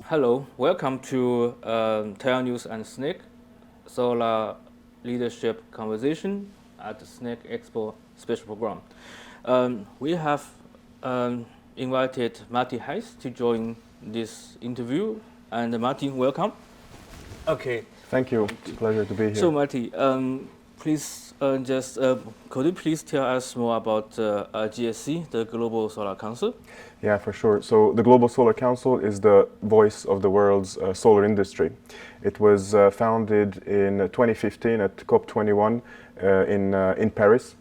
Hello, welcome to TaiyangNews SNEC Solar Leadership Conversation at the SNEC Expo Special Program. We have invited Máté Heisz to join this interview. And Martin, welcome. Okay, thank you. It's a pleasure to be here. So Marty, please could you please tell us more about GSC, the Global Solar Council? Yeah, for sure. So the Global Solar Council is the voice of the world's solar industry. It was founded in 2015 at COP21 in Paris,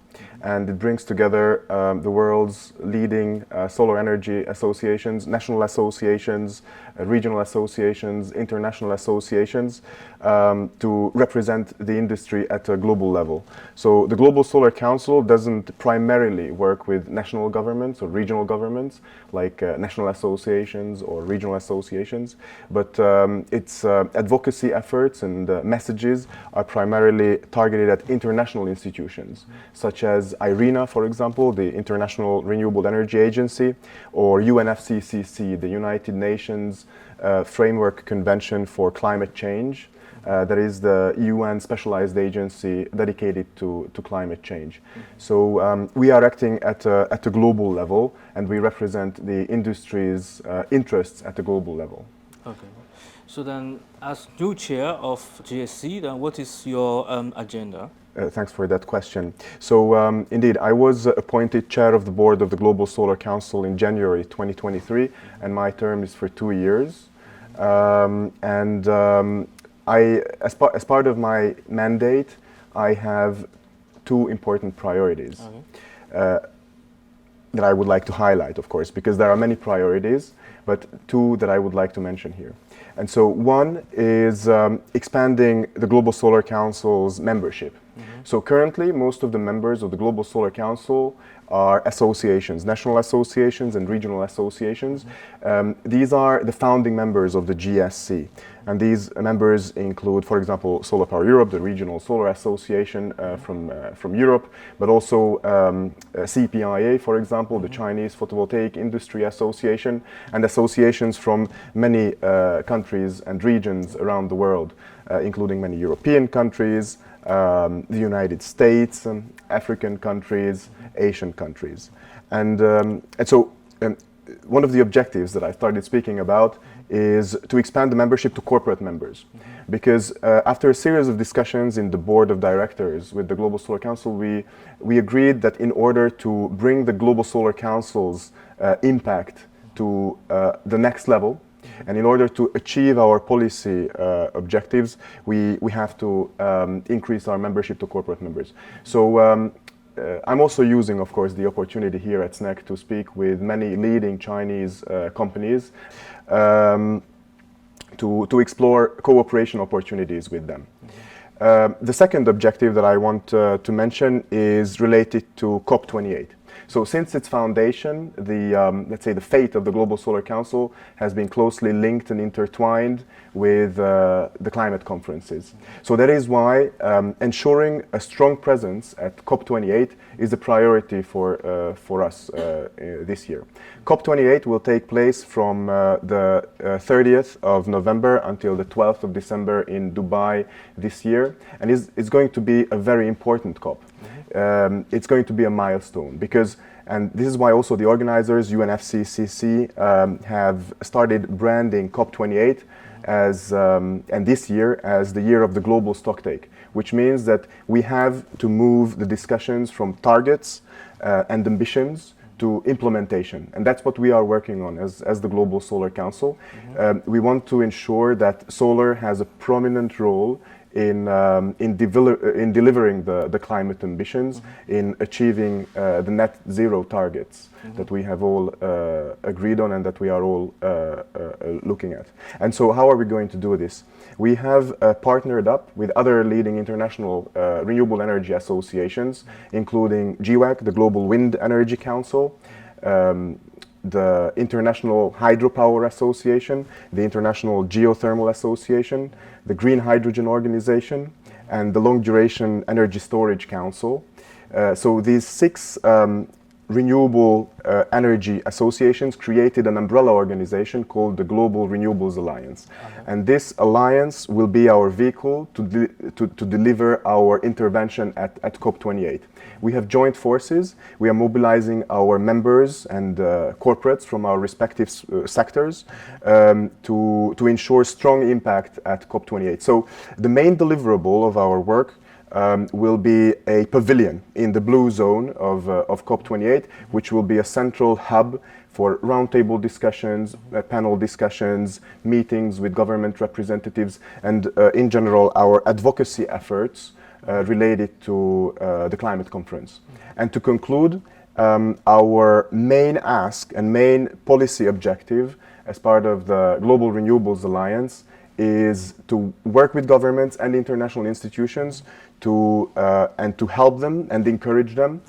and it brings together the world's leading solar energy associations, national associations, regional associations, international associations to represent the industry at a global level. So the Global Solar Council doesn't primarily work with national governments or regional governments like national associations or regional associations, but its advocacy efforts and messages are primarily targeted at international institutions, such as IRENA, for example, the International Renewable Energy Agency, or UNFCCC, the United Nations Framework Convention for Climate Change. That is the UN specialized agency dedicated to climate change. So we are acting at a global level, and we represent the industry's interests at a global level. Okay. So then, as new chair of GSC, then what is your agenda? Thanks for that question. So indeed, I was appointed chair of the board of the Global Solar Council in January 2023, and my term is for 2 years. As part of my mandate, I have two important priorities that I would like to highlight, of course, because there are many priorities, but two that I would like to mention here. And so one is expanding the Global Solar Council's membership. So currently, most of the members of the Global Solar Council are associations, national associations and regional associations. These are the founding members of the GSC. And these members include, for example, Solar Power Europe, the regional solar association from Europe, but also CPIA, for example, the Chinese Photovoltaic Industry Association, and associations from many countries and regions around the world, including many European countries, the United States, African countries, Asian countries. And so one of the objectives that I started speaking about is to expand the membership to corporate members. Because after a series of discussions in the board of directors with the Global Solar Council, we agreed that in order to bring the Global Solar Council's impact to the next level, and in order to achieve our policy objectives, we have to increase our membership to corporate members. So I'm also using, of course, the opportunity here at SNEC to speak with many leading Chinese companies to explore cooperation opportunities with them. The second objective that I want to mention is related to COP28. So since its foundation, let's say the fate of the Global Solar Council has been closely linked and intertwined with the climate conferences. So that is why ensuring a strong presence at COP28 is a priority for us this year. COP28 will take place from the 30th of November until the 12th of December in Dubai this year, and it's going to be a very important COP. It's going to be a milestone because, and this is why also the organizers, UNFCCC, have started branding COP28 as, and this year as the year of the global stocktake, which means that we have to move the discussions from targets and ambitions to implementation. And that's what we are working on as the Global Solar Council. We want to ensure that solar has a prominent role in delivering the climate ambitions, in achieving the net zero targets that we have all agreed on and that we are all looking at. And so how are we going to do this? We have partnered up with other leading international renewable energy associations, including GWAC, the Global Wind Energy Council, the International Hydropower Association, the International Geothermal Association, the Green Hydrogen Organization, and the Long Duration Energy Storage Council. So these 6 renewable energy associations created an umbrella organization called the Global Renewables Alliance. And this alliance will be our vehicle to deliver our intervention at COP28. We have joined forces. We are mobilizing our members and corporates from our respective sectors to ensure strong impact at COP28. So the main deliverable of our work will be a pavilion in the blue zone of COP28, which will be a central hub for roundtable discussions, panel discussions, meetings with government representatives, and in general our advocacy efforts related to the climate conference. And to conclude, our main ask and main policy objective as part of the Global Renewables Alliance is to work with governments and international institutions and to help them and encourage them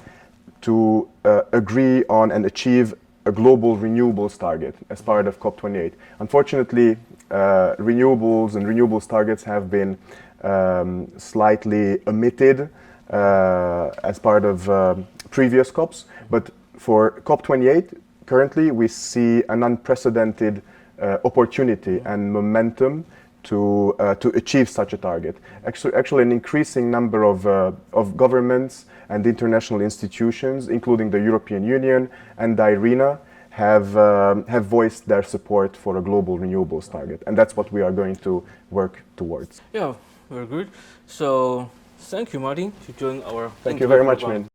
to agree on and achieve a global renewables target as part of COP28. Unfortunately, renewables targets have been slightly omitted as part of previous COPs, but for COP28, currently we see an unprecedented opportunity and momentum to achieve such a target. Actually, an increasing number of governments and international institutions, including the European Union and IRENA, have voiced their support for a global renewables target, and that's what we are going to work towards. Yeah, very good. So, thank you, Martin, to join our. Thank you very much, man.